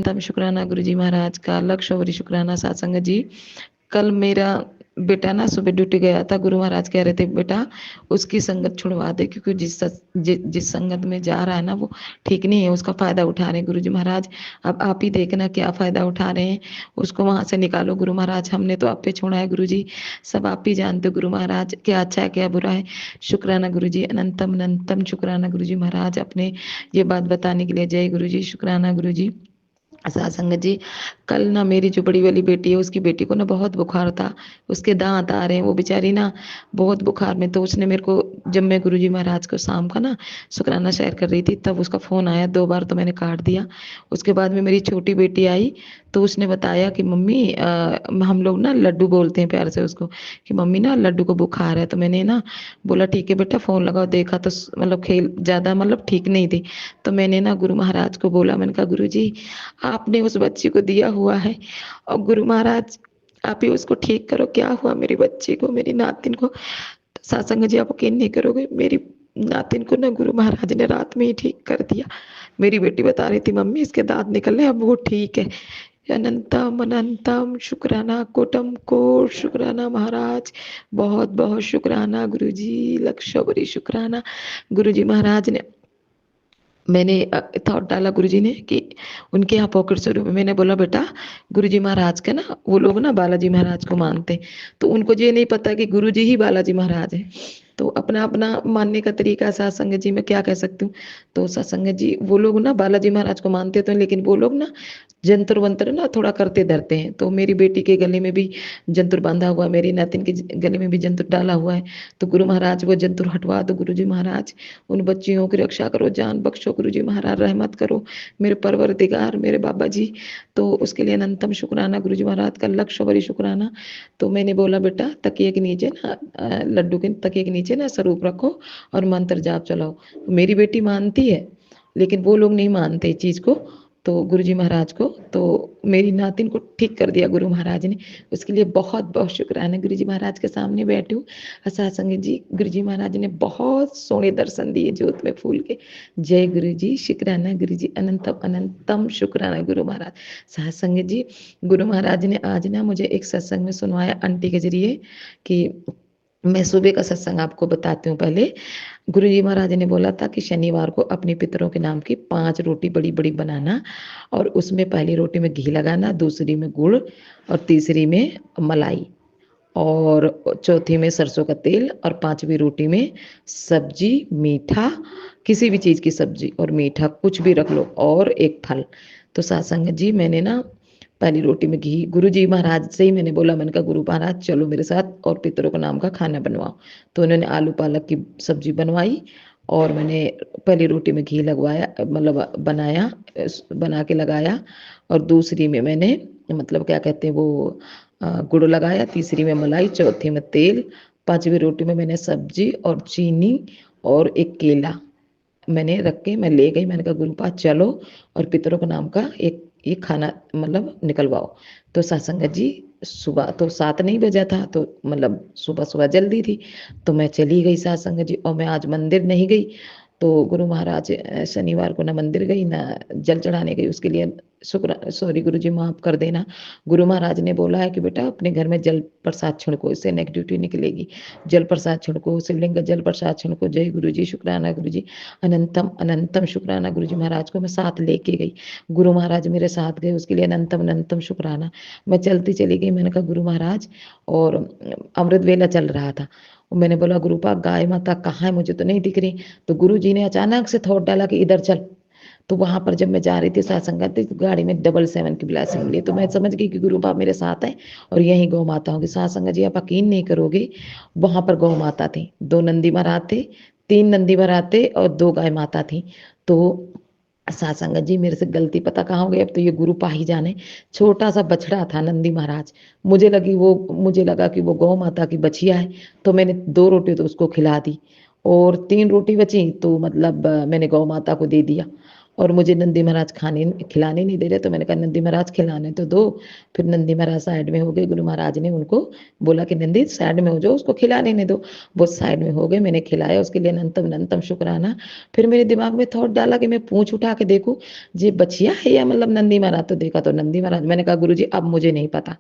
अनंतम शुक्राना गुरु जी महाराज का, लक्ष्य वरी शुक्राना सत्संग जी। कल मेरा बेटा ना सुबह ड्यूटी गया था, गुरु महाराज कह रहे थे बेटा उसकी संगत छुड़वा दे, क्योंकि जिस संगत में जा रहा है ना वो ठीक नहीं है, उसका फायदा उठा रहे हैं गुरु जी महाराज। अब आप ही देखना क्या फायदा उठा रहे हैं, उसको वहां से निकालो गुरु महाराज। हमने तो आप पे छोड़ा है गुरु जी, सब आप ही जानते हो गुरु महाराज, क्या अच्छा है क्या बुरा है। शुक्राना गुरु जी, अनंतम अनंतम शुक्राना गुरु जी महाराज, अपने ये बात बताने के लिए। जय गुरु जी, शुक्राना गुरु जी। सत्संग जी, कल ना मेरी जो बड़ी वाली बेटी है उसकी बेटी को ना बहुत बुखार था, उसके दांत आ रहे हैं, वो बेचारी ना बहुत बुखार में। तो उसने मेरे को, जब मैं गुरुजी महाराज को शाम का ना शुक्राना शेयर कर रही थी तब उसका फोन आया, 2 बार तो मैंने काट दिया। उसके बाद में मेरी छोटी बेटी आई तो उसने बताया कि मम्मी हम लोग ना लड्डू बोलते हैं प्यार से उसको, कि मम्मी ना लड्डू को बुखार है। तो मैंने ना बोला ठीक है बेटा फोन लगाओ, देखा तो मतलब खेल ज्यादा मतलब ठीक नहीं थी। तो मैंने ना गुरु महाराज को बोला, मैंने कहा गुरु जी आपने उस बच्ची को दिया हुआ है और गुरु महाराज आप ही उसको ठीक करो, क्या हुआ मेरी बच्ची को, मेरी नातिन को। सत्संग जी आप यकीन नहीं करोगे, मेरी नातिन को ना गुरु महाराज ने रात में ही ठीक कर दिया। मेरी बेटी बता रही थी मम्मी इसके दांत निकले, अब वो ठीक है। अनंतम अनंतम शुक्राना, कोटम कोट शुक्राना महाराज, बहुत बहुत शुक्राना गुरु जी, लक्षवरी शुक्राना गुरु जी महाराज ने। मैंने थॉट डाला गुरुजी ने कि उनके यहाँ पॉकेट स्वरूप में, मैंने बोला बेटा गुरुजी महाराज के ना, वो लोग ना बालाजी महाराज को मानते हैं, तो उनको ये नहीं पता कि गुरुजी ही बालाजी महाराज है। तो अपना अपना मानने का तरीका, सत्संग जी में क्या कह सकती हूँ। तो सत्संग जी वो लोग ना बालाजी महाराज को मानते तो, लेकिन वो लोग ना जंतर वंतर ना थोड़ा करते धरते हैं। तो मेरी बेटी के गले में भी जंतुर बांधा हुआ, मेरी नातिन के गले में भी जंतुर डाला हुआ है। तो गुरु महाराज वो जंतुर हटवा दो गुरु जी महाराज, उन बच्चियों की रक्षा करो, जान बख्शो गुरु जी महाराज, रहमत करो मेरे परवरदिगार मेरे बाबा जी। तो उसके लिए अनंतम शुक्राना गुरु जी महाराज का, लक्ष्य वरी शुक्राना। तो मैंने बोला बेटा तकिए के नीचे ना लड्डू के तकिए के नीचे ना स्वरूप रखो और मंत्र जाप चलाओ। मेरी बेटी मानती है लेकिन वो लोग नहीं मानते इस चीज को, तो गुरु जी महाराज को। तो मेरी नातिन को ठीक कर दिया गुरु महाराज ने, उसके लिए बहुत बहुत शुक्राना। गुरु जी महाराज के सामने बैठी हूँ सत्संग जी, गुरु जी महाराज ने बहुत सोने दर्शन दिए जोत में फूल के। जय गुरु जी, शुक्राना गुरु जी, अनंतम अनंतम शुक्राना गुरु महाराज। सत्संग जी, गुरु महाराज ने आज ना मुझे एक सत्संग में सुनवाया आंटी के जरिए, कि मैं सुबह का सत्संग आपको बताती हूँ पहले। गुरु जी महाराज ने बोला था कि शनिवार को अपने पितरों के नाम की 5 रोटी बड़ी बड़ी बनाना, और उसमें पहली रोटी में घी लगाना, दूसरी में गुड़, और तीसरी में मलाई, और चौथी में सरसों का तेल, और 5वीं रोटी में सब्जी मीठा, किसी भी चीज़ की सब्जी और मीठा कुछ भी रख लो, और एक फल। तो सत्संग जी मैंने ना पहली रोटी में घी, गुरु जी महाराज से ही मैंने बोला, मैंने कहा गुरु महाराज चलो मेरे साथ और पितरों का नाम का खाना बनवाओ। तो उन्होंने आलू पालक की सब्जी बनवाई, और मैंने पहली रोटी में घी लगवाया, मतलब बनाया, बना के लगाया, और दूसरी में मैंने मतलब क्या कहते हैं वो गुड़ लगाया, तीसरी में मलाई, चौथी में तेल, 5वीं रोटी में मैंने सब्जी और चीनी और एक केला मैंने रख के मैं ले गई। मैंने कहा गुरुपाद चलो और पितरों के नाम का एक ये खाना मतलब निकलवाओ। तो सत्संग जी सुबह तो 7 नहीं बजा था, तो मतलब सुबह सुबह जल्दी थी, तो मैं चली गई सत्संग जी। और मैं आज मंदिर नहीं गई, तो गुरु महाराज शनिवार को ना मंदिर गई ना जल चढ़ाने गई, उसके लिए शुक्र सॉरी गुरु जी माफ कर देना। गुरु महाराज ने बोला है कि बेटा अपने घर में जल प्रसाद छिड़को, इससे नेगेटिविटी निकलेगी, जल प्रसाद छिड़को, शिवलिंग का जल प्रसाद छिड़को। जय गुरु जी, शुक्राना गुरु जी, अनंतम अनंतम शुक्राना गुरु जी महाराज को मैं साथ लेके गई, गुरु महाराज मेरे साथ गए, उसके लिए अनंतम अनंतम शुक्राना। मैं चलती चली गई, मैंने कहा गुरु महाराज, और अमृत वेला चल रहा था, और मैंने बोला गुरुपाद गाय माता कहाँ है, मुझे तो नहीं दिख रही। तो गुरु जी ने अचानक से थॉट डाला कि इधर चल। तो वहां पर जब मैं जा रही थी सत्संग करते, तो गाड़ी में 777 की ब्लेसिंग मिली, तो मैं समझ गई कि गुरु बाप मेरे साथ है और यही गौ माता होगी। सत्संग जी आप यकीन नहीं करोगे, वहां पर गौ माता थी, 2 नंदी महाराज थे, 3 नंदी महाराज थे और 2 गाय माता थी। तो सत्संग जी मेरे से गलती पता कहाँ हो गई, अब तो ये गुरु पा ही जाने, छोटा सा बछड़ा था नंदी महाराज, मुझे लगा कि वो गौ माता की बछिया है, तो मैंने 2 रोटी तो उसको खिला दी, और 3 रोटी बची तो मतलब मैंने गौ माता को दे दिया। और मुझे नंदी महाराज खाने खिलाने नहीं दे रहे, तो मैंने कहा नंदी महाराज खिलाने तो दो। फिर नंदी महाराज साइड में हो गए, गुरु महाराज ने उनको बोला कि नंदी साइड में हो जाओ, उसको खिलाने नहीं दो। वो साइड में हो गए, मैंने खिलाया, उसके लिए अनंतम अनंतम शुक्राना। फिर मेरे दिमाग में थॉट डाला कि मैं पूंछ उठा के देखूं ये बचिया है या मतलब नंदी महाराज, तो देखा तो नंदी महाराज। मैंने कहा गुरु जी अब मुझे नहीं पता,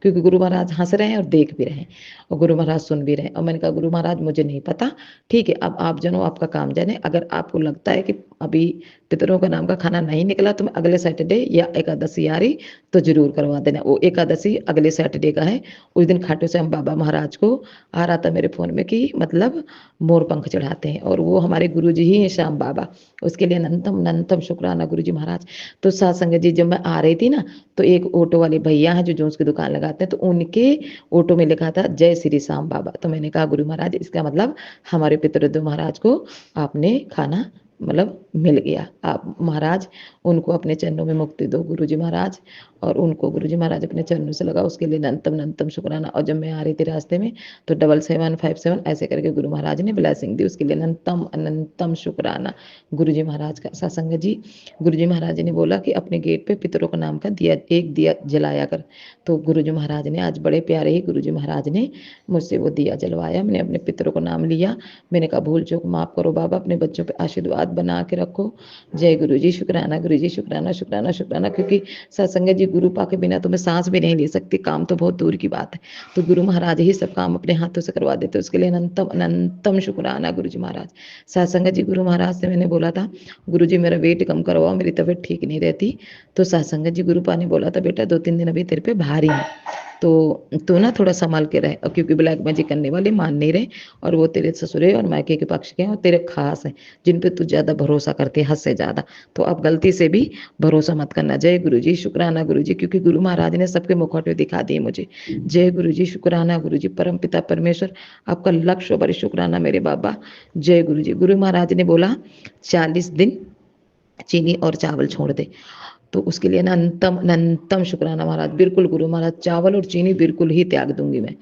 क्योंकि गुरु महाराज हंस रहे हैं और देख भी रहे हैं और गुरु महाराज सुन भी रहे हैं। और मैंने कहा गुरु महाराज मुझे नहीं पता, ठीक है अब आप जानो, आपका काम जाने। अगर आपको लगता है कि अभी पितरों का नाम का खाना नहीं निकला तो मैं अगले सैटरडे या एकादशी आ रही तो जरूर करवा देना। वो एकादशी अगले सैटरडे का है। उस दिन खाटू श्याम बाबा महाराज को आ रहा था मेरे फोन में कि मतलब मोर पंख चढ़ाते हैं, और वो हमारे गुरु जी ही हैं श्याम बाबा। उसके लिए अनंतम अनंतम शुक्राना गुरु जी महाराज। तो सात संगत जी जब मैं आ रही थी ना, तो एक ऑटो वाले भैया हैं जो जूस की दुकान लगाते हैं, तो उनके ऑटो में लिखा था जय श्री श्याम बाबा। तो मैंने कहा गुरु महाराज इसका मतलब हमारे पितृदेव महाराज को आपने खाना मतलब मिल गया। आप महाराज उनको अपने चरणों में मुक्ति दो गुरु जी महाराज, और उनको गुरु जी महाराज अपने चरणों से लगा, उसके लिए अनंतम अनंतम शुक्राना। और जब मैं आ रही थी रास्ते में तो 7757 ऐसे करके गुरु महाराज ने ब्लेसिंग दी, उसके लिए अनंतम अनंतम शुक्राना गुरु जी महाराज का। सत्संग जी, गुरु जी महाराज ने बोला कि अपने गेट पे पितरों का नाम का दिया, एक दिया जलाया कर। तो गुरु जी महाराज ने आज बड़े प्यारे ही गुरु जी महाराज ने मुझसे वो दिया जलवाया। मैंने अपने पितरों का नाम लिया, मैंने कहा भूल चूक माफ करो बाबा, अपने बच्चों पे आशीर्वाद बना के रखो। जय गुरु जी, शुक्राना गुरु जी, शुक्राना शुक्राना शुक्राना। क्योंकि सत्संग जी गुरु पा के बिना तो मैं सांस भी नहीं ले सकती, काम तो बहुत दूर की बात है। तो गुरु महाराज ही सब काम अपने हाथों से करवा देते, उसके लिए अनंतम अनंतम शुक्राना गुरु जी महाराज। सत्संग जी गुरु महाराज से मैंने बोला था गुरु जी मेरा वेट कम करवाओ, मेरी तबीयत ठीक नहीं रहती। तो सत्संग जी गुरु पा ने बोला था बेटा 2-3 दिन अभी तेरे पे भारी है, तो ना थोड़ा संभाल के रहे। और क्योंकि ब्लैक मैजिक करने वाले मान नहीं रहे, और वो तेरे ससुरे और मायके के पक्ष के हैं और तेरे खास हैं, जिन पे तू ज्यादा भरोसा करती है हद से ज्यादा। तो अब गलती से भी भरोसा मत करना। जय गुरु जी, शुक्राना गुरु जी, क्योंकि गुरु महाराज ने सबके मुखौटे दिखा दिए मुझे। जय गुरु जी, शुक्राना गुरु जी, परम पिता परमेश्वर आपका लक्ष्य बड़े शुक्राना मेरे बाबा। जय गुरु जी। गुरु महाराज ने बोला 40 दिन चीनी और चावल छोड़ दे, तो उसके लिए अनंतम अनंतम शुक्राना महाराज। बिल्कुल गुरु महाराज, चावल और चीनी बिल्कुल ही त्याग दूंगी मैं।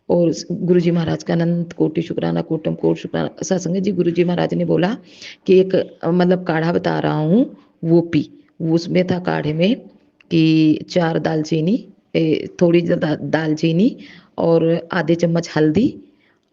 और गुरु जी महाराज का अनंत कोटि शुक्राना, कोटम कोट शुक्राना। सत्संग जी गुरु जी महाराज ने बोला कि एक मतलब काढ़ा बता रहा हूँ वो पी। उसमें था काढ़े में कि 4 दालचीनी, थोड़ी दालचीनी और आधे चम्मच हल्दी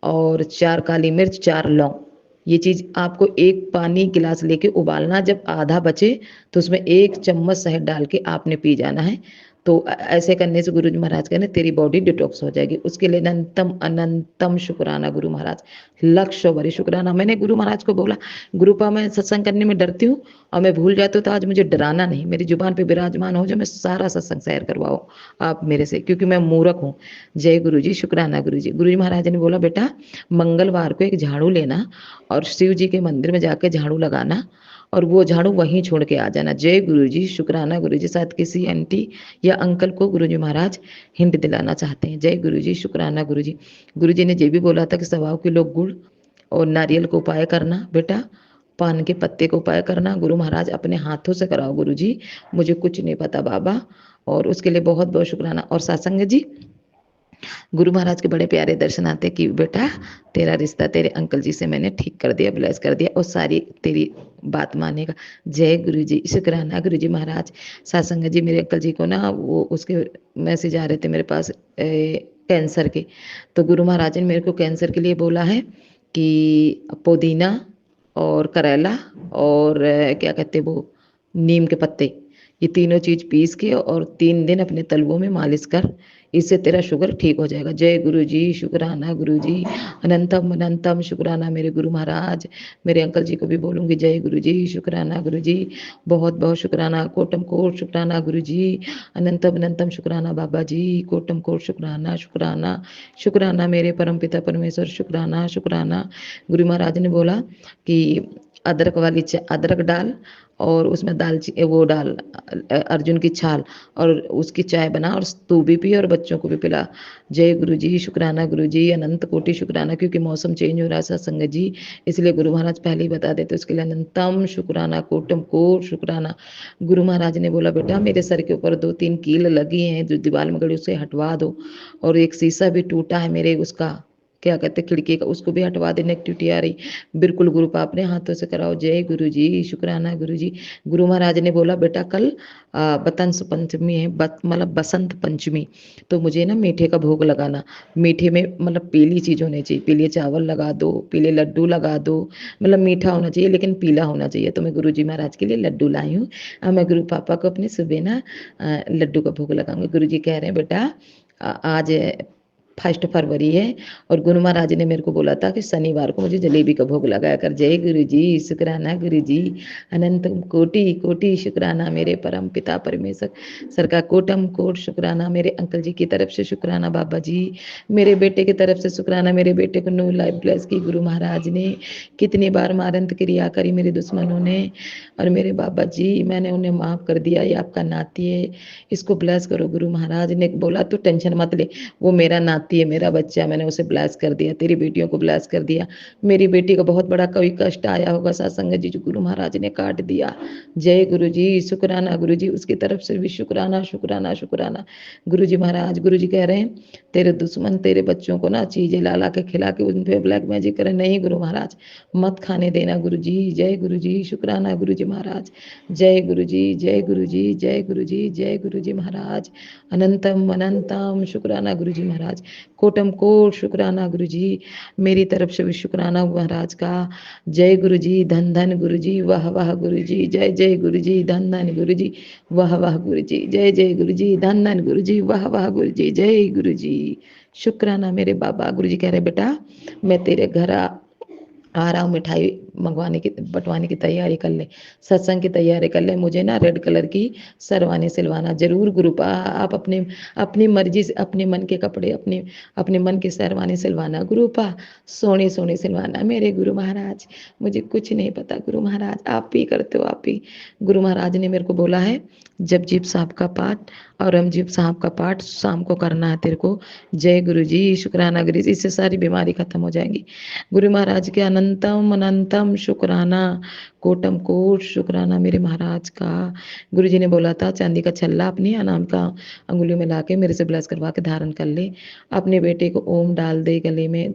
और 4 काली मिर्च, 4 लौंग। ये चीज आपको एक पानी गिलास लेके उबालना, जब आधा बचे तो उसमें 1 चम्मच शहद डाल के आपने पी जाना है। तो ऐसे करने से गुरु जी महाराज कहने तेरी बॉडी डिटॉक्स हो जाएगी। उसके लिए अनंतम अनंतम शुक्राना गुरु महाराज, लक्ष्य भरी शुक्राना। मैंने गुरु महाराज को बोला गुरुपा मैं सत्संग करने में डरती हूँ और मैं भूल जाती हूँ, तो आज मुझे डराना नहीं, मेरी जुबान पे विराजमान हो जो मैं सारा सत्संग शेयर करवाओ आप मेरे से, क्योंकि मैं मूर्ख हूँ। जय गुरु जी, शुक्राना गुरु जी। गुरु जी महाराज ने बोला बेटा मंगलवार को एक झाड़ू लेना और शिव जी के मंदिर में जाकर झाड़ू लगाना, और वो झाड़ू वहीं छोड़ के आ जाना। जय गुरु जी, शुक्राना गुरु जी। शायद किसी आंटी या अंकल को गुरु जी महाराज हिंट दिलाना चाहते हैं। जय गुरु जी, शुक्राना गुरु जी। गुरु जी ने ये भी बोला था कि 1.25 किलो गुड़ और नारियल को उपाय करना बेटा, पान के पत्ते को उपाय करना। गुरु महाराज अपने हाथों से कराओ गुरु जी, मुझे कुछ नहीं पता बाबा। और उसके लिए बहुत बहुत शुक्राना। और सत्संग जी गुरु महाराज के बड़े प्यारे दर्शन आते कि बेटा तेरा रिश्ता तेरे अंकल जी से मैंने ठीक कर दिया, ब्लेस कर दिया, और सारी तेरी बात मानेगा। जय गुरु जी, शुक्राना गुरु जी महाराज। सत्संग जी मेरे अंकल जी को ना वो उसके मैसेज आ रहे थे मेरे पास कैंसर के। तो गुरु महाराज ने मेरे को कैंसर के लिए बोला है कि पुदीना और करेला और क्या कहते वो नीम के पत्ते, ये तीनों चीज पीस के और 3 दिन अपने तलवों में मालिश कर, इससे तेरा शुगर ठीक हो जाएगा। जय गुरु जी, शुक्राना गुरु जी, अनंतम अनंतम शुक्राना मेरे गुरु महाराज। मेरे अंकल जी को भी बोलूंगी जय गुरु जी, शुक्राना गुरु जी, बहुत बहुत शुक्राना, कोटम कोट शुक्राना गुरु जी, अनंतम अनंतम शुक्राना बाबा जी, कोटम कोट शुक्राना शुक्राना शुक्राना मेरे परम पिता परमेश्वर, शुक्राना शुक्राना। गुरु महाराज ने बोला कि अदरक वाली अदरक डाल और उसमें वो डाल अर्जुन की छाल, और उसकी चाय बना और तू भी पी और बच्चों को भी पिला। जय गुरु जी, शुक्राना गुरु जी, अनंत कोटि शुक्राना। क्योंकि मौसम चेंज हो रहा है सत्संग जी, इसलिए गुरु महाराज पहले ही बता देते, उसके लिए अनंतम शुक्राना, कोटम कोट शुक्राना। गुरु महाराज ने बोला बेटा मेरे सर के ऊपर 2-3 कील लगी हैं जो दीवार में गड़ी, उसे हटवा दो, और एक शीशा भी टूटा है मेरे उसका क्या कहते हैं खिड़की का, उसको भी हटवा दे, नेगेटिविटी आ रही। बिल्कुल गुरु अपने हाथों से कराओ। जय गुरु जी, शुक्राना गुरु जी। गुरु महाराज ने बोला बेटा कल बसंत पंचमी है, मतलब बसंत पंचमी, तो मुझे ना मीठे का भोग लगाना। मीठे में मतलब पीली चीज होनी चाहिए, पीले चावल लगा दो, पीले लड्डू लगा दो, मतलब मीठा होना चाहिए लेकिन पीला होना चाहिए। तो मैं गुरु जी महाराज के लिए लड्डू लाई हूँ। मैं गुरु पापा को अपने सुबह ना लड्डू का भोग लगाऊंगी। गुरु जी कह रहे हैं बेटा आज 1 फरवरी है, और गुरु महाराज ने मेरे को बोला था कि शनिवार को मुझे जलेबी का भोग लगाया कर। जय गुरु जी, शुक्राना गुरु जी। अनंत कोटि कोटि शुक्राना मेरे परम पिता परमेश्वर सर का, कोटम कोट शुक्राना मेरे अंकल जी की तरफ से, शुक्राना बाबा जी मेरे बेटे की तरफ से, शुक्राना मेरे बेटे को न्यू लाइफ ब्लेस की गुरु महाराज ने। कितनी बार मारंत क्रिया करी मेरे दुश्मनों ने, और मेरे बाबा जी मैंने उन्हें माफ कर दिया। ये आपका नाती है, इसको ब्लेस करो। गुरु महाराज ने बोला तू टेंशन मत ले, वो मेरा नाती है, मेरा बच्चा, मैंने उसे ब्लेस कर दिया। तेरी बेटियों को ब्लेस कर दिया। मेरी बेटी को बहुत बड़ा कोई कष्ट आया होगा सत्संग जी, जो गुरु महाराज ने काट दिया। जय गुरु जी, शुक्राना गुरु जी, उसकी तरफ से भी शुक्राना शुक्राना शुक्राना। गुरु जी महाराज, गुरु जी कह रहे हैं तेरे दुश्मन तेरे बच्चों को ना चीजें ला ला के खिला के उन पे ब्लैक मैजिक करे, नहीं गुरु महाराज मत खाने देना गुरु जी। जय गुरु जी, शुक्राना गुरु जी महाराज। जय गुरु जी, जय गुरु जी, जय गुरु जी, जय गुरु जी महाराज। अनंतम अनंतम शुक्राना गुरु जी महाराज। कोटम कोट शुक्राना गुरु जी, मेरी तरफ से भी शुक्राना महाराज का। जय गुरु जी, धन धन गुरु जी, वाह वाह गुरु जी, जय जय गुरु जी, धन धन गुरु जी, वाह वाह गुरु जी, जय जय गुरु जी, धन धन गुरु जी, वाह वाह गुरु जी, जय गुरु जी। शुक्राना मेरे बाबा। गुरु जी कह रहे बेटा मैं तेरे घर आ रहा हूँ, मिठाई मंगवाने की बंटवाने की तैयारी कर ले, सत्संग की तैयारी कर ले। मुझे ना रेड कलर की सरवानी सिलवाना जरूर गुरुपा। आप अपने अपनी मर्जी से अपने मन के कपड़े अपने अपने मन की सरवानी सिलवाना गुरुपा, सोने सोने सिलवाना मेरे गुरु महाराज। मुझे कुछ नहीं पता गुरु महाराज, आप ही करते हो आप ही। गुरु महाराज ने मेरे को बोला है जपजीत साहब का पाठ और रमजीत साहब का पाठ शाम को करना है तेरे को। जय गुरु जी, शुक्राना गुरु जी, इससे सारी बीमारी खत्म हो जाएंगी। गुरु महाराज के अनंतम अनंतम शुक्राना, कोटम कोट शुक्राना मेरे महाराज का। गुरु जी ने बोला था चांदी का छल्ला अपनी अनाम का अंगुलियों में लाके मेरे से ब्लेस करवा के धारण कर ले। अपने बेटे को ओम डाल दे गले में।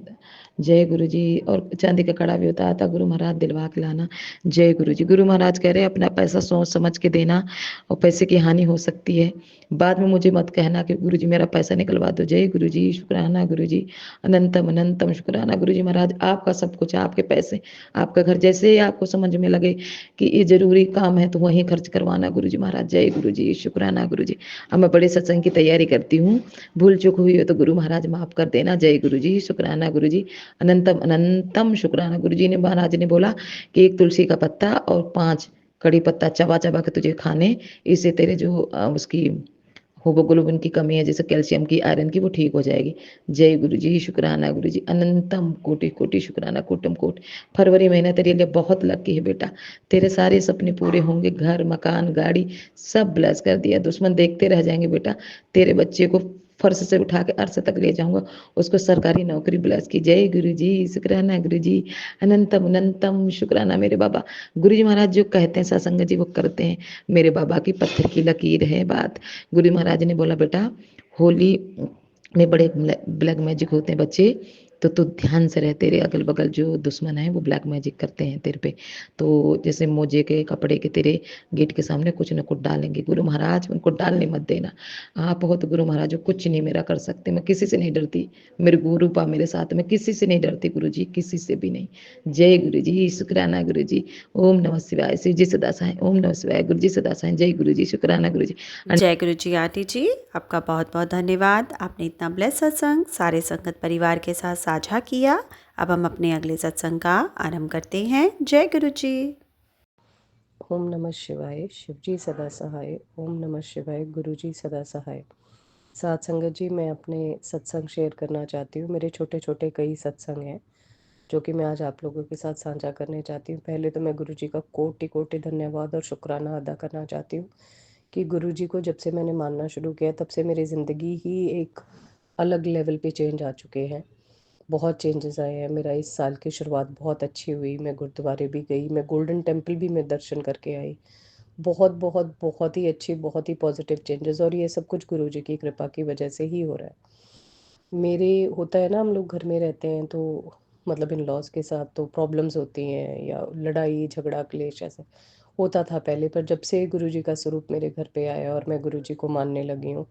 जय गुरु जी। और चांदी का कड़ा भी होता था, गुरु महाराज दिलवा के लाना। जय गुरु जी। गुरु महाराज कह रहे अपना पैसा सोच समझ के देना, और पैसे की हानि हो सकती है, बाद में मुझे मत कहना कि गुरु जी मेरा पैसा निकलवा दो। जय गुरु जी, शुक्राना गुरु जी, अनंतम अनंतम शुक्राना गुरु जी महाराज। आपका सब कुछ, आपके पैसे, आपका घर, जैसे ही आपको समझ में लगे कि ये जरूरी काम है तो वहीं खर्च करवाना गुरु जी महाराज। जय गुरु जी, शुक्राना गुरु जी। अब मैं बड़े सत्संग की तैयारी करती हूँ, भूल चूक हुई हो तो गुरु महाराज माफ कर देना। जय गुरु जी, शुक्राना गुरु जी, अनंतम अनंतम शुक्राना। गुरु जी ने महाराज ने बोला कि 1 तुलसी का पत्ता और 5 कड़ी पत्ता चबा चबा के तुझे खाने, इससे तेरे जो उसकी हीमोग्लोबिन की कमी है, जैसे कैल्शियम की, आयरन की, वो ठीक हो जाएगी। जय गुरु जी, शुक्राना गुरु जी, अनंतम कोटि कोटि शुक्राना, कोटम कोट। फरवरी महीना तेरे लिए बहुत लकी है बेटा, तेरे सारे सपने पूरे होंगे, घर मकान गाड़ी सब ब्लेस कर दिया। दुश्मन देखते रह जाएंगे बेटा, तेरे बच्चे को फर्श से उठा के अर्श तक ले जाऊंगा, उसको सरकारी नौकरी ब्लेस की। जय गुरु जी, शुक्राना गुरु जी, अनंतम अनंतम शुक्राना मेरे बाबा। गुरु जी महाराज जो कहते हैं सत्संग जी वो करते हैं, मेरे बाबा की पत्थर की लकीर है बात। गुरु महाराज ने बोला बेटा होली में बड़े ब्लैक मैजिक होते हैं बच्चे, तो तू ध्यान से रह, तेरे अगल बगल जो दुश्मन है वो ब्लैक मैजिक करते हैं तेरे पे। तो जैसे मोजे के कपड़े के तेरे गेट के सामने कुछ न कुछ डालेंगे, गुरु महाराज उनको डालने मत देना। आप हो तो गुरु महाराज कुछ नहीं मेरा कर सकते, मैं किसी से नहीं डरती, मेरे गुरु पा मेरे साथ, मैं किसी से नहीं डरती गुरु जी, किसी से भी नहीं। जय गुरु जी, शुक्राना गुरु जी, ओम नमः शिवाय, शिव जी सदा साएं, ओम नमः शिवाय, गुरु जी सदा साएं। जय गुरु जी, शुक्राना गुरु जी। जय गुरु जी। आंटी जी आपका बहुत बहुत धन्यवाद, आपने इतना ब्लेस सत्संग सारे संगत परिवार के साथ साझा किया। अब हम अपने अगले सत्संग का आरंभ करते हैं। जय गुरु जी। ओम नमः शिवाय, शिवजी सदा सहाय। ओम नमः शिवाय, गुरु जी सदा सहाय। साथ संगत जी, मैं अपने सत्संग शेयर करना चाहती हूँ। मेरे छोटे छोटे कई सत्संग हैं जो कि मैं आज आप लोगों के साथ साझा करने चाहती हूँ। पहले तो मैं गुरु जी का कोटि कोटि धन्यवाद और शुक्राना अदा करना चाहती हूँ कि गुरु जी को जब से मैंने मानना शुरू किया तब से मेरी ज़िंदगी ही एक अलग लेवल पे चेंज आ चुके हैं। बहुत चेंजेस आए हैं। मेरा इस साल की शुरुआत बहुत अच्छी हुई। मैं गुरुद्वारे भी गई, मैं गोल्डन टेम्पल भी मैं दर्शन करके आई। बहुत बहुत बहुत ही अच्छी, बहुत ही पॉजिटिव चेंजेस, और ये सब कुछ गुरु जी की कृपा की वजह से ही हो रहा है। मेरे होता है ना, हम लोग घर में रहते हैं तो मतलब इन लॉज के साथ तो प्रॉब्लम्स होती हैं या लड़ाई झगड़ा क्लेश ऐसा होता था पहले। पर जब से गुरुजी का स्वरूप मेरे घर पे आया और मैं गुरुजी को मानने लगी हूँ,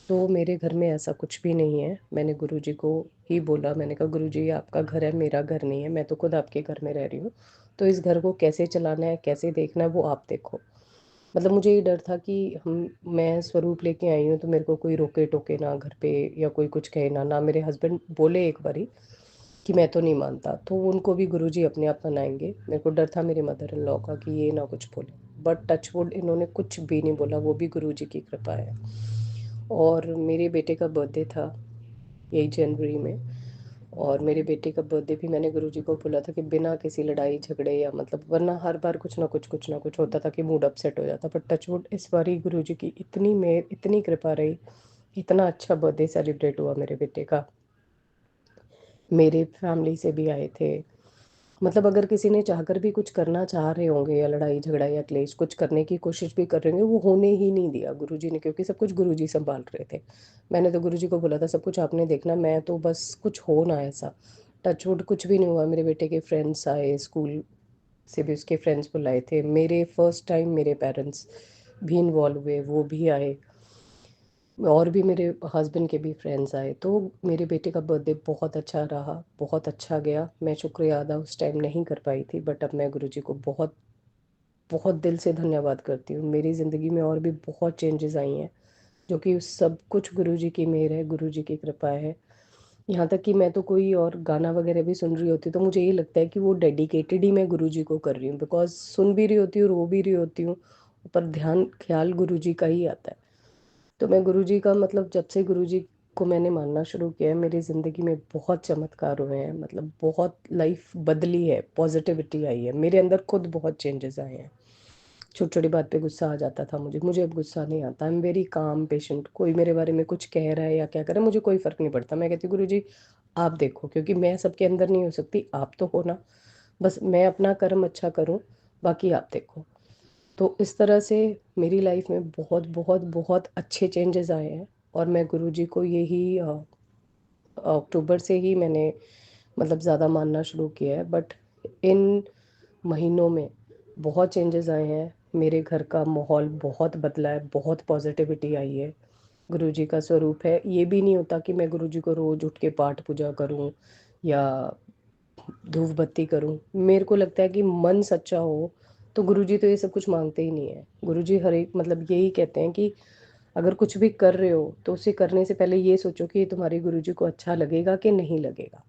तो मेरे घर में ऐसा कुछ भी नहीं है। मैंने गुरुजी को ही बोला, मैंने कहा गुरुजी ये आपका घर है, मेरा घर नहीं है, मैं तो खुद आपके घर में रह रही हूँ, तो इस घर को कैसे चलाना है कैसे देखना है वो आप देखो। मतलब मुझे ये डर था कि हम मैं स्वरूप लेके आई हूँ तो मेरे को कोई रोके टोके ना घर पे, या कोई कुछ कहे ना। ना मेरे हस्बैंड बोले एक बारी कि मैं तो नहीं मानता, तो उनको भी गुरुजी अपने आप मनाएंगे। मेरे को डर था मेरी मदर इन लॉ का कि ये ना कुछ बोले, बट टचवुड इन्होंने कुछ भी नहीं बोला, वो भी गुरुजी की कृपा है। और मेरे बेटे का बर्थडे था 8 जनवरी में, और मेरे बेटे का बर्थडे भी मैंने गुरुजी को बोला था कि बिना किसी लड़ाई झगड़े या मतलब, वरना हर बार कुछ ना कुछ होता था कि मूड अपसेट हो जाता। पर टचवुड इस बार ही गुरुजी की इतनी मेहर इतनी कृपा रही, इतना अच्छा बर्थडे सेलिब्रेट हुआ मेरे बेटे का। मेरे फैमिली से भी आए थे। मतलब अगर किसी ने चाहकर भी कुछ करना चाह रहे होंगे या लड़ाई झगड़ा या क्लेश कुछ करने की कोशिश भी कर रहे होंगे, वो होने ही नहीं दिया गुरुजी ने, क्योंकि सब कुछ गुरुजी संभाल रहे थे। मैंने तो गुरुजी को बोला था सब कुछ आपने देखना, मैं तो बस कुछ हो ना ऐसा। टचवुड कुछ भी नहीं हुआ। मेरे बेटे के फ्रेंड्स आए, स्कूल से भी उसके फ्रेंड्स बुलाए थे। मेरे फर्स्ट टाइम मेरे पेरेंट्स भी इन्वॉल्व हुए, वो भी आए, और भी मेरे हस्बैंड के भी फ्रेंड्स आए। तो मेरे बेटे का बर्थडे बहुत अच्छा रहा, बहुत अच्छा गया। मैं शुक्रिया अदा उस टाइम नहीं कर पाई थी, बट अब मैं गुरुजी को बहुत बहुत दिल से धन्यवाद करती हूँ। मेरी ज़िंदगी में और भी बहुत चेंजेस आई हैं, जो कि सब कुछ गुरुजी की मेहर है, गुरुजी की कृपा है। यहाँ तक कि मैं तो कोई और गाना वगैरह भी सुन रही होती तो मुझे ये लगता है कि वो डेडिकेटेड ही मैं गुरुजी को कर रही हूँ, बिकॉज सुन भी रही होती हूँ, रो भी रही होती हूँ, पर ध्यान ख्याल गुरुजी का ही आता है। तो मैं गुरुजी का मतलब, जब से गुरुजी को मैंने मानना शुरू किया है, मेरी ज़िंदगी में बहुत चमत्कार हुए हैं। मतलब बहुत लाइफ बदली है, पॉजिटिविटी आई है मेरे अंदर, खुद बहुत चेंजेस आए हैं। छोटी छोटी बात पे गुस्सा आ जाता था मुझे, मुझे अब गुस्सा नहीं आता। I am very calm patient. कोई मेरे बारे में कुछ कह रहा है या क्या कर रहा है, मुझे कोई फ़र्क नहीं पड़ता। मैं कहती हूँ गुरुजी आप देखो, क्योंकि मैं सबके अंदर नहीं हो सकती, आप तो हो ना। बस मैं अपना कर्म अच्छा करूँ, बाकी आप देखो। तो इस तरह से मेरी लाइफ में बहुत बहुत बहुत अच्छे चेंजेस आए हैं। और मैं गुरुजी को यही अक्टूबर से ही मैंने मतलब ज़्यादा मानना शुरू किया है। बट इन महीनों में बहुत चेंजेस आए हैं। मेरे घर का माहौल बहुत बदला है, बहुत पॉजिटिविटी आई है। गुरुजी का स्वरूप है। ये भी नहीं होता कि मैं गुरुजी को रोज़ उठ के पाठ पूजा करूं या धूप बत्ती करूं। मेरे को लगता है कि मन सच्चा हो तो गुरुजी तो ये सब कुछ मांगते ही नहीं है। गुरुजी हर एक मतलब यही कहते हैं कि अगर कुछ भी कर रहे हो तो उसे करने से पहले ये सोचो कि ये तुम्हारे गुरुजी को अच्छा लगेगा कि नहीं लगेगा।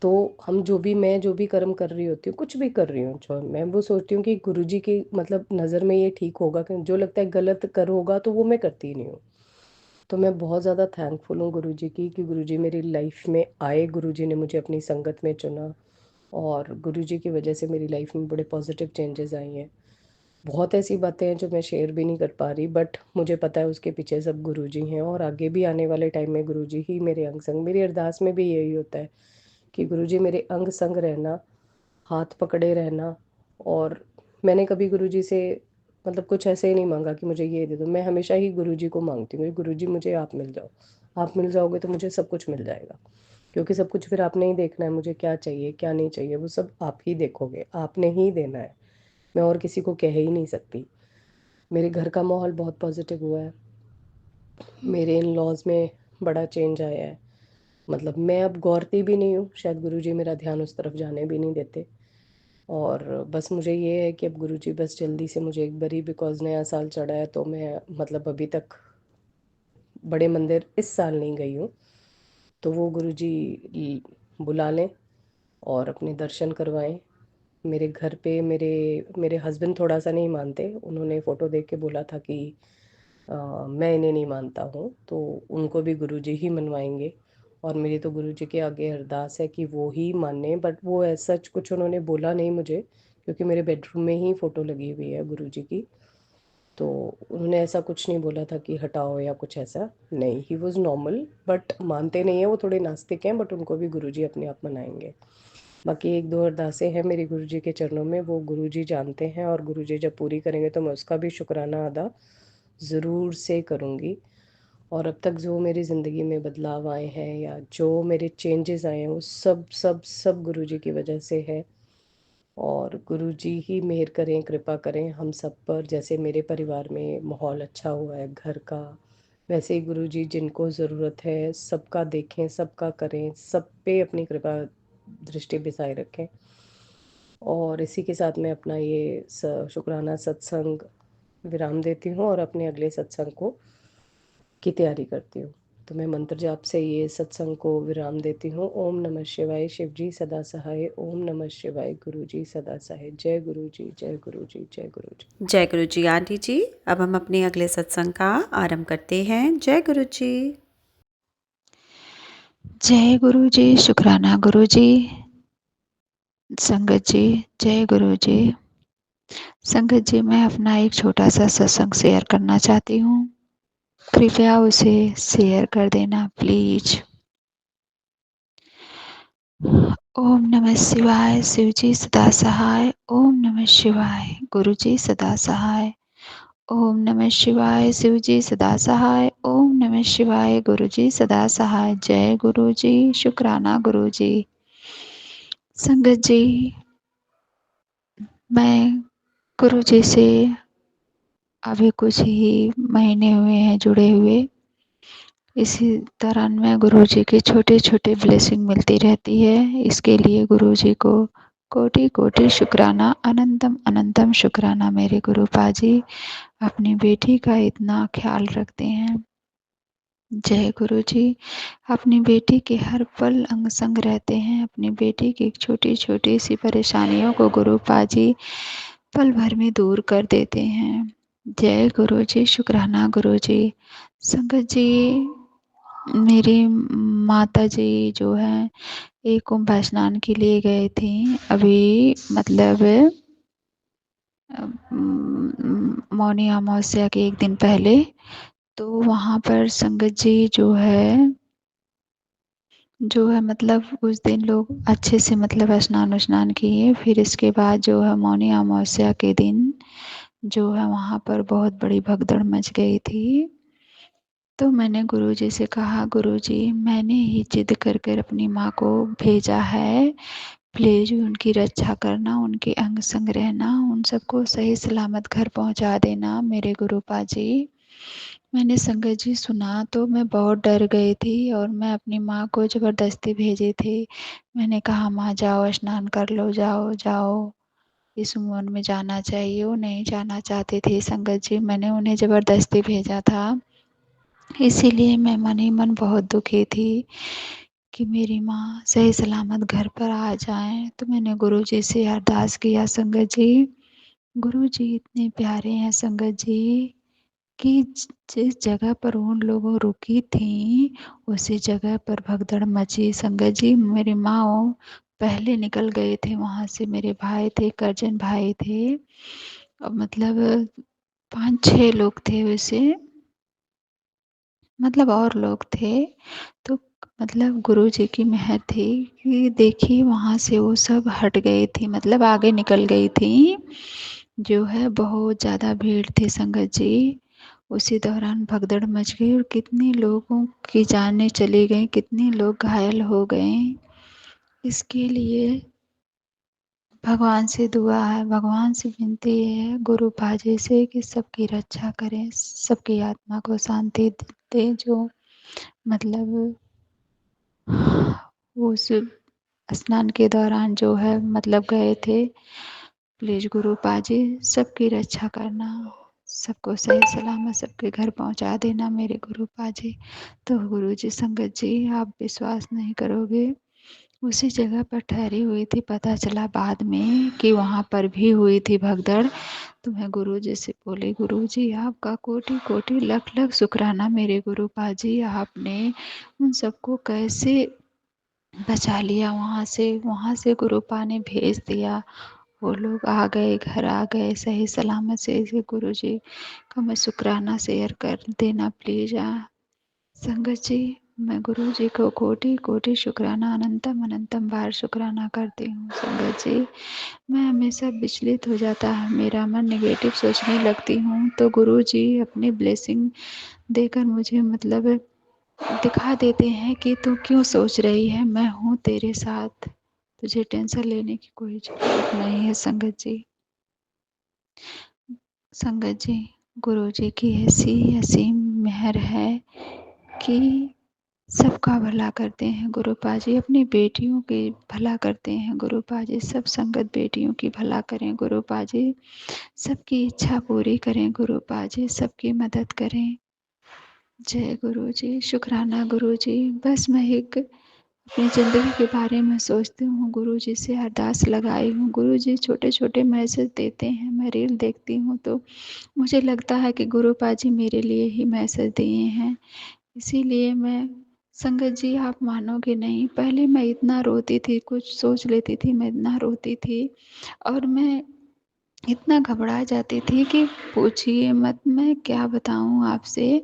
तो हम जो भी मैं जो भी कर्म कर रही होती हूँ, कुछ भी कर रही हूँ, जो मैं वो सोचती हूँ कि गुरुजी की मतलब नज़र में ये ठीक होगा, कि जो लगता है गलत कर होगा तो वो मैं करती ही नहीं हूँ। तो मैं बहुत ज़्यादा थैंकफुल हूँ गुरुजी की कि गुरुजी मेरी लाइफ में आए, गुरुजी ने मुझे अपनी संगत में चुना, और गुरुजी की वजह से मेरी लाइफ में बड़े पॉजिटिव चेंजेस आई हैं। बहुत ऐसी बातें हैं जो मैं शेयर भी नहीं कर पा रही, बट मुझे पता है उसके पीछे सब गुरुजी हैं, और आगे भी आने वाले टाइम में गुरुजी ही मेरे अंग संग। मेरी अरदास में भी यही होता है कि गुरुजी मेरे अंग संग रहना, हाथ पकड़े रहना। और मैंने कभी गुरुजी से मतलब कुछ ऐसे ही नहीं मांगा कि मुझे ये दे दो। मैं हमेशा ही गुरुजी को मांगती हूँ, गुरुजी मुझे आप मिल जाओ। आप मिल जाओगे तो मुझे सब कुछ मिल जाएगा, क्योंकि सब कुछ फिर आपने ही देखना है, मुझे क्या चाहिए क्या नहीं चाहिए वो सब आप ही देखोगे, आपने ही देना है। मैं और किसी को कह ही नहीं सकती। मेरे घर का माहौल बहुत पॉजिटिव हुआ है। मेरे इन लॉज में बड़ा चेंज आया है। मतलब मैं अब गौरती भी नहीं हूँ, शायद गुरुजी मेरा ध्यान उस तरफ जाने भी नहीं देते। और बस मुझे ये है कि अब गुरुजी बस जल्दी से मुझे एक बारी, बिकॉज नया साल चढ़ा है तो मैं मतलब अभी तक बड़े मंदिर इस साल नहीं गई हूँ, तो वो गुरुजी बुला लें और अपने दर्शन करवाएं। मेरे घर पे मेरे मेरे हस्बैंड थोड़ा सा नहीं मानते, उन्होंने फ़ोटो देख के बोला था कि मैं इन्हें नहीं मानता हूँ, तो उनको भी गुरुजी ही मनवाएंगे। और मेरी तो गुरुजी के आगे अरदास है कि वो ही माने, बट वो ऐसा सच कुछ उन्होंने बोला नहीं मुझे, क्योंकि मेरे बेडरूम में ही फ़ोटो लगी हुई है गुरुजी की। तो उन्होंने ऐसा कुछ नहीं बोला था कि हटाओ या कुछ ऐसा नहीं, ही वॉज नॉर्मल। बट मानते नहीं है, वो थोड़े नास्तिक हैं, बट उनको भी गुरुजी अपने आप मनाएंगे। बाकी एक दो अरदासें हैं मेरी गुरुजी के चरणों में, वो गुरुजी जानते हैं, और गुरुजी जब पूरी करेंगे तो मैं उसका भी शुक्राना अदा ज़रूर से करूँगी। और अब तक जो मेरी ज़िंदगी में बदलाव आए हैं या जो मेरे चेंजेस आए हैं वो सब सब सब गुरुजी की वजह से है। और गुरुजी ही मेहर करें, कृपा करें हम सब पर। जैसे मेरे परिवार में माहौल अच्छा हुआ है घर का, वैसे ही गुरुजी जिनको ज़रूरत है सबका देखें, सबका करें, सब पे अपनी कृपा दृष्टि बसाए रखें। और इसी के साथ मैं अपना ये शुक्राना सत्संग विराम देती हूँ और अपने अगले सत्संग को की तैयारी करती हूँ। तो मैं मंत्र जाप से ये सत्संग को विराम देती हूँ। ओम नमः शिवाय। शिव जी सदा सहाय। ओम नमः शिवाय। गुरु जी सदा सहाय। जय गुरु जी, जय गुरु जी, जय गुरु जी। जय गुरु जी आंटी जी। अब हम अपने अगले सत्संग का आरंभ करते हैं। जय गुरु जी। जय गुरु जी। शुक्राना गुरु जी। संगत जी, जय गुरु जी। संगत जी, मैं अपना एक छोटा सा सत्संग शेयर करना चाहती हूँ। कृपया उसे शेयर कर देना प्लीज। ओम नमः शिवाय। शिव जी सदा सहाय। ओम नमः शिवाय। गुरु जी सदा सहाय। ओम नमः शिवाय। शिव जी सदा सहाय। ओम नमः शिवाय। गुरु जी सदा सहाय। जय गुरु जी। शुक्राना गुरु जी। संगत जी, मैं गुरु जी से अभी कुछ ही महीने हुए हैं जुड़े हुए। इसी दौरान में गुरु जी की छोटे छोटे ब्लेसिंग मिलती रहती है। इसके लिए गुरु जी को कोटि कोटि शुक्राना, अनंतम अनंतम शुक्राना। मेरे गुरु पाजी अपनी बेटी का इतना ख्याल रखते हैं। जय गुरु जी। अपनी बेटी के हर पल अंग संग रहते हैं। अपनी बेटी की छोटी छोटी सी परेशानियों को गुरु पाजी पल भर में दूर कर देते हैं। जय गुरु जी। शुक्राना गुरु जी। संगत जी, मेरी माता जी जो है एक कुंभ स्नान के लिए गए थे अभी, मतलब मौनी अमावस्या के एक दिन पहले। तो वहाँ पर संगत जी जो है मतलब उस दिन लोग अच्छे से मतलब स्नान उस्नान किए। फिर इसके बाद जो है मौनी अमावस्या के दिन जो है वहाँ पर बहुत बड़ी भगदड़ मच गई थी। तो मैंने गुरुजी से कहा, गुरुजी मैंने ही जिद कर कर अपनी माँ को भेजा है, प्लीज उनकी रक्षा करना, उनके अंग संग रहना, उन सबको सही सलामत घर पहुँचा देना मेरे गुरु पाजी। मैंने संगत जी सुना तो मैं बहुत डर गई थी और मैं अपनी माँ को ज़बरदस्ती भेजी थी। मैंने कहा, माँ जाओ स्नान कर लो, जाओ जाओ, इस उम्र में जाना चाहिए। वो नहीं जाना चाहती थी संगत जी, मैंने उन्हें ज़बरदस्ती भेजा था। इसीलिए मैं मन ही मन बहुत दुखी थी कि मेरी माँ सही सलामत घर पर आ जाएं। तो मैंने गुरुजी से अरदास किया संगत जी। गुरुजी इतने प्यारे हैं संगत जी कि जिस जगह पर उन लोगों रुकी थी उसी जगह पर भगदड़ मची संगत जी। मेरी माँ पहले निकल गए थे वहाँ से। मेरे भाई थे, करजन भाई थे, और मतलब 5-6 लोग थे वैसे, मतलब और लोग थे। तो मतलब गुरुजी की मेहर थी कि देखिए वहाँ से वो सब हट गई थी, मतलब आगे निकल गई थी। जो है बहुत ज़्यादा भीड़ थी संगत जी। उसी दौरान भगदड़ मच गई और कितने लोगों की जानें चली गईं, कितने लोग घायल हो गए। इसके लिए भगवान से दुआ है, भगवान से विनती है गुरु पाजी से कि सबकी रक्षा करें, सबकी आत्मा को शांति दे। जो मतलब वो उस स्नान के दौरान जो है मतलब गए थे, प्लीज गुरु पाजी सबकी रक्षा करना, सबको सही सलामत सबके घर पहुंचा देना मेरे गुरु पाजी। तो गुरु जी, संगत जी, आप विश्वास नहीं करोगे, उसी जगह पर ठहरी हुई थी, पता चला बाद में कि वहाँ पर भी हुई थी भगदड़। तो मैं गुरु जी से बोली, गुरु जी आपका कोटि कोटि लख लख शुक्राना मेरे गुरु पाजी, आपने उन सबको कैसे बचा लिया वहाँ से गुरुपा ने भेज दिया। वो लोग आ गए, घर आ गए सही सलामत से। इसे गुरु जी का मैं शुक्राना शेयर कर देना प्लीज। संगत जी, मैं गुरु जी को कोटि कोटि शुक्राना, अनंतम अनंतम बार शुक्राना करती हूँ संगत जी। मैं हमेशा विचलित हो जाता है, मेरा मन नेगेटिव सोचने लगती हूँ, तो गुरु जी अपनी ब्लेसिंग देकर मुझे मतलब दिखा देते हैं कि तू क्यों सोच रही है, मैं हूँ तेरे साथ, तुझे टेंशन लेने की कोई ज़रूरत नहीं है संगत जी। संगत जी, गुरु जी की ऐसी असीम मेहर है कि सबका भला करते हैं गुरु पाजी, अपनी बेटियों के भला करते हैं गुरु पाजी, सब संगत बेटियों की भला करें गुरु पाजी, सबकी इच्छा पूरी करें गुरु पाजी, सबकी मदद करें। जय गुरु जी, शुक्राना गुरु जी। बस मैं एक अपनी ज़िंदगी के बारे में सोचती हूँ, गुरु जी से अरदास लगाई हूँ, गुरु जी छोटे छोटे मैसेज देते हैं, मैं रील देखती हूँ तो मुझे लगता है कि गुरु पाजी मेरे लिए ही मैसेज दिए हैं। इसीलिए मैं संगत जी, आप मानोगे नहीं, पहले मैं इतना रोती थी, कुछ सोच लेती थी मैं इतना रोती थी और मैं इतना घबरा जाती थी कि पूछिए मत, मैं क्या बताऊँ आपसे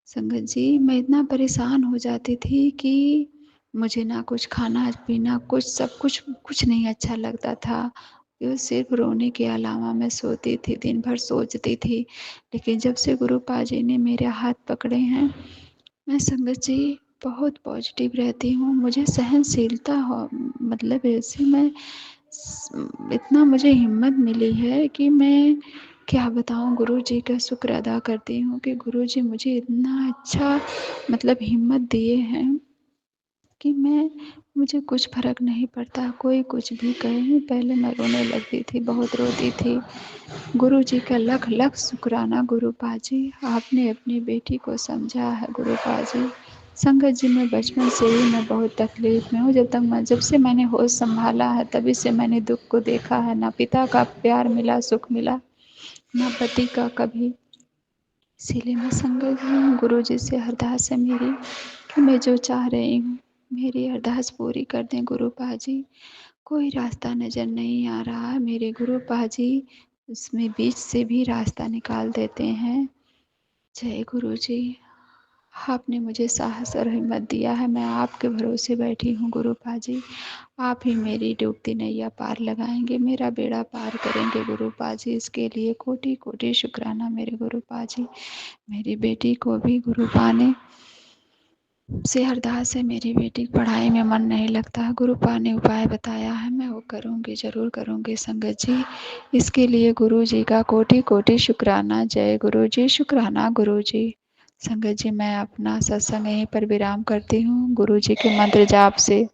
संगत जी। मैं इतना परेशान हो जाती थी कि मुझे ना कुछ खाना पीना कुछ सब कुछ कुछ नहीं अच्छा लगता था। ये सिर्फ रोने के अलावा मैं सोती थी, दिन भर सोचती थी। लेकिन जब से गुरु पाजी ने मेरे हाथ पकड़े हैं, मैं संगत जी बहुत पॉजिटिव रहती हूँ, मुझे सहनशीलता हो, मतलब ऐसे मैं इतना मुझे हिम्मत मिली है कि मैं क्या बताऊँ, गुरु जी का शुक्र अदा करती हूँ कि गुरु जी मुझे इतना अच्छा मतलब हिम्मत दिए हैं कि मुझे कुछ फ़र्क नहीं पड़ता, कोई कुछ भी कहे। पहले मैं रोने लगती थी, बहुत रोती थी। गुरु जी का लख लख शुक्राना गुरु पाजी, आपने अपनी बेटी को समझा है गुरु पाजी। संगत जी, मैं बचपन से ही मैं बहुत तकलीफ़ में हूँ, जब से मैंने होश संभाला है तभी से मैंने दुख को देखा है, ना पिता का प्यार मिला, सुख मिला, ना पति का कभी। इसीलिए मैं संगत गुरु जी से अरदास है मेरी कि मैं जो चाह रही हूँ मेरी अरदास पूरी कर दें गुरु पाजी। कोई रास्ता नज़र नहीं आ रहा है मेरे गुरु पाजी, उसमें बीच से भी रास्ता निकाल देते हैं। जय गुरु जी, आपने मुझे साहस और हिम्मत दिया है, मैं आपके भरोसे बैठी हूँ गुरु पाजी। आप ही मेरी डूबती नैया पार लगाएंगे, मेरा बेड़ा पार करेंगे गुरु पाजी। इसके लिए कोटि कोटि शुक्राना मेरे गुरु पाजी। मेरी बेटी को भी गुरु पाने से अरदास है, मेरी बेटी की पढ़ाई में मन नहीं लगता है, गुरु पा ने उपाय बताया है, मैं वो करूँगी, ज़रूर करूँगी संगत जी। इसके लिए गुरु जी का कोटि कोटि शुक्राना। जय गुरु जी, शुक्राना गुरु जी। संगत जी, मैं अपना सत्संग यहीं पर विराम करती हूँ गुरु जी के मंत्र जाप से।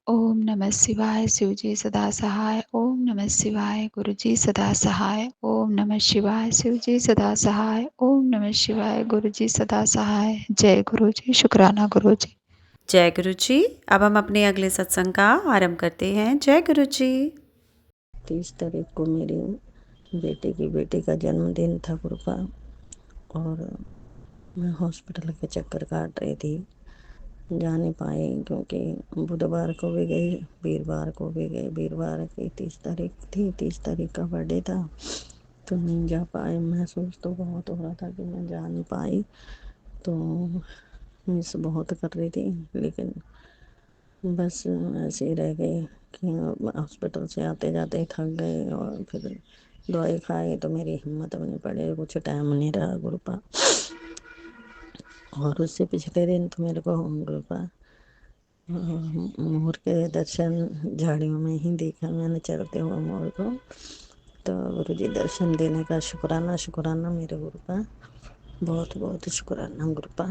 ओम नमः शिवाय, शिव जी सदा सहाय। ओम नमः शिवाय, गुरु जी सदा सहाय। ओम नमः शिवाय, शिव जी सदा सहाय। ओम नमः शिवाय, गुरु जी सदा सहाय। जय गुरु जी, शुक्राना गुरु जी। जय गुरु जी। अब हम अपने अगले सत्संग का आरंभ करते हैं। जय गुरु जी। 30 तारीख को मेरी बेटी का जन्मदिन था गुरुपा, और मैं हॉस्पिटल के चक्कर काट रही थी, जा नहीं पाई क्योंकि बुधवार को भी गई, वीरवार को भी गई। वीरवार की 30 तारीख थी, 30 तारीख का बर्थडे था, तो नहीं जा पाए। महसूस तो बहुत हो रहा था कि मैं जा नहीं पाई, तो मिस बहुत कर रही थी, लेकिन बस ऐसे ही रह गई कि हॉस्पिटल से आते जाते ही थक गए, और फिर दवाई खाई तो मेरी हिम्मत भी नहीं पड़ी, कुछ टाइम नहीं रहा गुरुपा। और उससे पिछले दिन तो मेरे को गुरुपा मोर के दर्शन झाड़ियों में ही देखा मैंने, चलते हुए मोर को। तो गुरु जी दर्शन देने का शुक्राना मेरे गुरुपा, बहुत बहुत शुक्राना गुरुपा,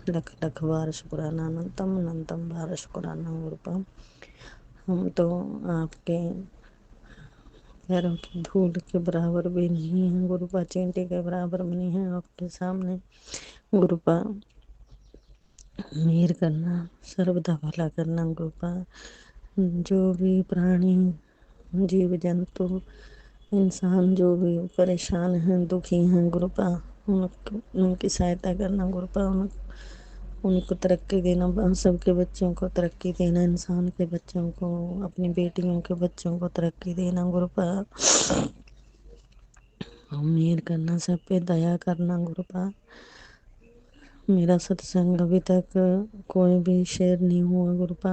लख लख बार शुक्राना, अनंतम अनंतम बार शुक्राना गुरुपा। हम तो आपके पैरों की धूल के बराबर भी नहीं है गुरुपा, चींटी के बराबर भी नहीं है आपके सामने गुरुपा। मेहर करना, सर्वदा भला करना गुरुपा। जो भी प्राणी, जीव जंतु, इंसान जो भी परेशान हैं, दुखी हैं गुरुपा, उनकी सहायता करना गुरुपा, उनको तरक्की देना, सबके बच्चों को तरक्की देना, इंसान के बच्चों को, अपनी बेटियों के बच्चों को तरक्की देना गुरुपा। मेहर करना, सब पे दया करना गुरुपा। मेरा सत्संग अभी तक कोई भी शेयर नहीं हुआ गुरुपा।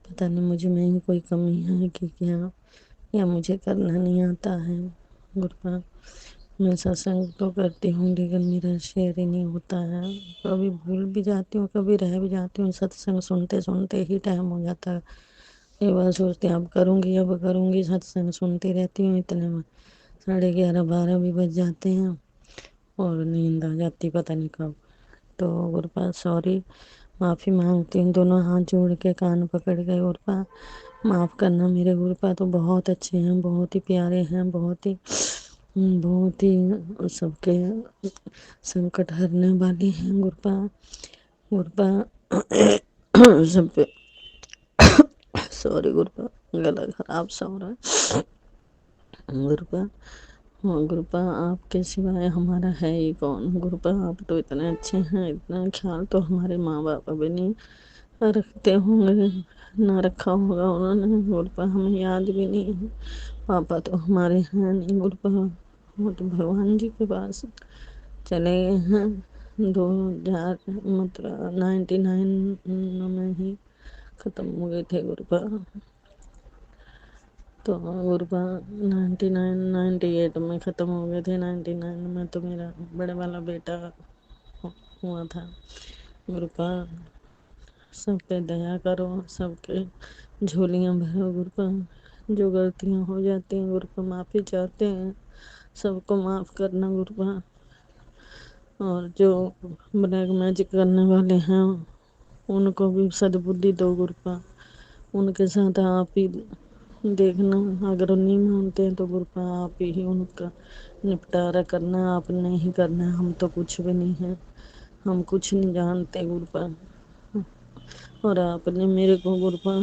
पता नहीं मुझ में ही कोई कमी है कि क्या, या मुझे करना नहीं आता है गुरुपा। मैं सत्संग तो करती हूँ लेकिन मेरा शेयर ही नहीं होता है। कभी भूल भी जाती हूँ, कभी रह भी जाती हूँ। सत्संग सुनते सुनते ही टाइम हो जाता है। ये बात सोचती हूँ अब करूँगी सत्संग सुनती रहती हूँ। इतने में 11:30-12 भी बज जाते हैं और नींद आ जाती पता नहीं कब। तो गुरुपा सॉरी, माफ़ी मांगती हूँ। दोनों हाथ जोड़ के कान पकड़ के गुरुपा माफ़ करना मेरे गुरुपा। तो बहुत अच्छे हैं, बहुत ही प्यारे हैं, बहुत ही सबके संकट हरने वाले हैं गुरुपा। गुरुपा सब पे सॉरी गुरुपा, गला खराब सा हो रहा है गुरुपा। हाँ गुरुपा, आपके सिवाय हमारा है ही कौन गुरुपा। आप तो इतने अच्छे हैं, इतना ख्याल तो हमारे माँ बाप भी नहीं रखते होंगे, ना रखा होगा उन्होंने गुरुपा, हमें याद भी नहीं है। पापा तो हमारे हैं नहीं गुरुपा, वो तो भगवान जी के पास चले गए हैं। 2000 मतलब 99 में ही ख़त्म हो गए थे गुरुपा। तो गुरुपा 98 में ख़त्म हो गए थे। 99 में तो मेरा बड़े वाला बेटा हुआ था गुरुपा। सब पे दया करो, सबके झोलियाँ भरो गुरुपा। जो गलतियाँ हो जाती हैं गुरुपा, माफ़ी चाहते हैं, सबको माफ़ करना गुरुपा। और जो ब्लैक मैजिक करने वाले हैं उनको भी सद्बुद्धि दो गुरुपा। उनके साथ आप ही देखना, अगर नहीं मानते हैं तो गुरुपा आप ही उनका निपटारा करना, आपने ही करना है। हम तो कुछ भी नहीं है, हम कुछ नहीं जानते गुरुपा। और आपने मेरे को गुरुपा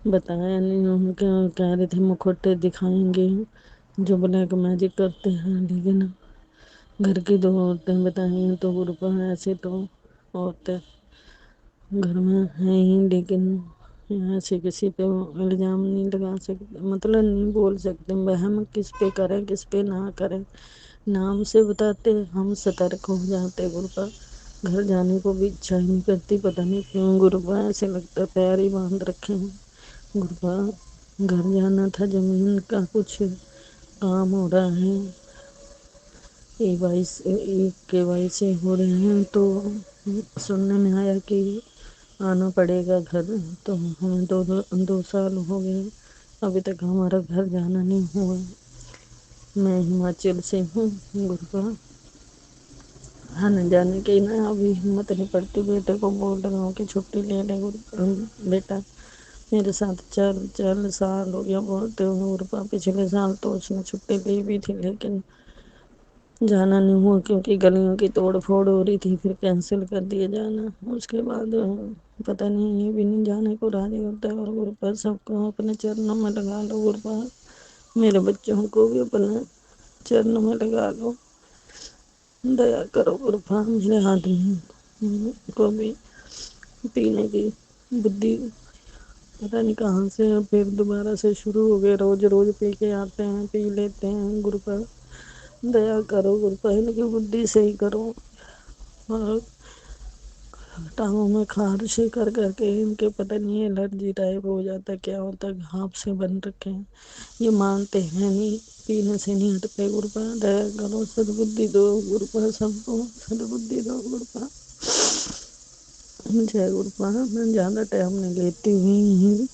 बताया नहीं, उनके कह रहे थे मुखौटे दिखाएंगे जो ब्लैक मैजिक करते हैं, लेकिन घर की 2 औरतें बताई हैं तो गुरुपा ऐसे तो औरतें घर में हैं ही, लेकिन ऐसे किसी पे इल्ज़ाम नहीं लगा सकते, मतलब नहीं बोल सकते। वहम किस पे करें किस पे ना करें, नाम से बताते हम सतर्क हो जाते गुरुपा। घर जाने को भी इच्छा ही नहीं करती, पता नहीं क्यों गुरुपा। ऐसे लगता पैर ही बांध रखे हैं गुरुपा। घर जाना था, ज़मीन का कुछ काम हो रहा है, KYC हो रहे हैं, तो सुनने में आया कि आना पड़ेगा घर। तो हमें 2 साल हो गए, अभी तक हमारा घर जाना नहीं हुआ। मैं हिमाचल से हूँ गुरुपा। आने जाने की ना अभी हिम्मत नहीं पड़ती। बेटे को बोल रहा हूँ कि छुट्टी ले ले बेटा, मेरे साथ चल चल। साल हो गया बोलते हुए गुरुपा। पिछले साल तो उसने छुट्टी ली भी थी लेकिन जाना नहीं हुआ, क्योंकि गलियों की तोड़ फोड़ हो रही थी, फिर कैंसिल कर दिया जाना। उसके बाद पता नहीं, ये भी नहीं जाने को राजी होता है। और गुरुपा सबको अपने चरणों में लगा लो गुरुपा, मेरे बच्चों को भी अपने चरणों में लगा लो, दया करो गुरुपा। मेरे आदमी को भी पीने की बुद्धि पता नहीं कहाँ से फिर दोबारा से शुरू हो गए। रोज रोज पी के आते हैं, पी लेते हैं गुरुपा। दया करो गुरुपा, इनकी बुद्धि सही करो। और टांगों में खारिश कर करके इनके पता नहीं एलर्जी टाइप हो जाता, क्या होता, घाव से बन रखे हैं। ये मानते हैं नहीं, पीने से नहीं हटते गुरुपा। दया करो, सद्बुद्धि दो गुरुपा, सबको सद्बुद्धि दो गुरुपा। जय गुरुपा। मैं ज़्यादा टाइम नहीं लेती हुई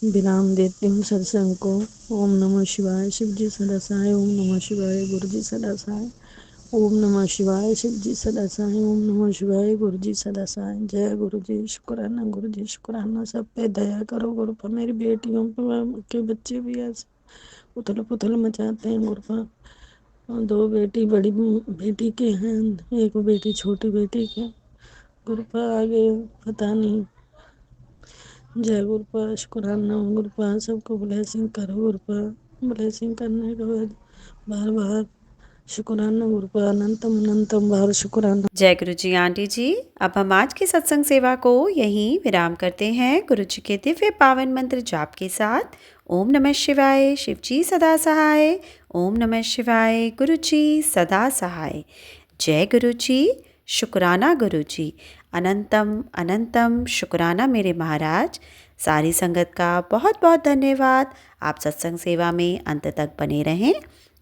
विराम देती हूँ सत्संग को। ओम नमः शिवाय, शिव जी सदा सहाय। ओम नमः शिवाय, गुरु जी सदा सहाय। ओम नमः शिवाय, शिव जी सदा सहाय। ओम नमः शिवाय, गुरु जी सदा सहाय। जय गुरु जी, शुक्राना गुरु जी, शुक्राना। सब पे दया करो गुरुपा। मेरी बेटियों के बच्चे भी ऐसे उथल पुथल मचाते हैं गुरुपा। 2 बेटी बड़ी बेटी के हैं, 1 बेटी छोटी बेटी के गुरुपा। आगे पता नहीं। जय गुरुपा, शुक्राना गुरुपा। सबको ब्लेसिंग करो गुरुपा। ब्लेसिंग करने के बाद बार बार शुक्राना गुरुपा, अनंतम अनंतम बार शुक्राना। जय गुरु जी आंटी जी। अब हम आज की सत्संग सेवा को यहीं विराम करते हैं गुरु जी के दिव्य पावन मंत्र जाप के साथ। ओम नमः शिवाय, शिव जी सदा सहाय। ओम नमः शिवाय, गुरु जी सदा सहाय। जय गुरु जी, शुक्राना गुरु जी, अनंतम अनंतम शुक्राना मेरे महाराज। सारी संगत का बहुत बहुत धन्यवाद। आप सत्संग सेवा में अंत तक बने रहें।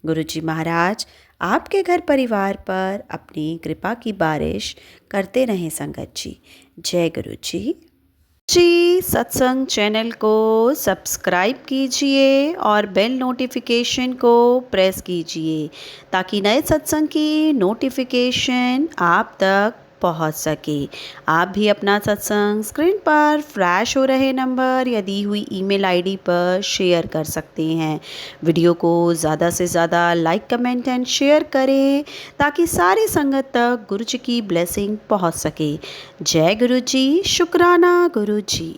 गुरु जी महाराज आपके घर परिवार पर अपनी कृपा की बारिश करते रहें संगत जी। जय गुरु जी सत्संग चैनल को सब्सक्राइब कीजिए और बेल नोटिफिकेशन को प्रेस कीजिए ताकि नए सत्संग की नोटिफिकेशन आप तक पहुंच सके। आप भी अपना सत्संग स्क्रीन पर फ्लैश हो रहे नंबर या दी हुई ईमेल आईडी पर शेयर कर सकते हैं। वीडियो को ज़्यादा से ज़्यादा लाइक कमेंट एंड शेयर करें ताकि सारी संगत तक गुरु जी की ब्लेसिंग पहुंच सके। जय गुरु जी, शुक्राना गुरु जी।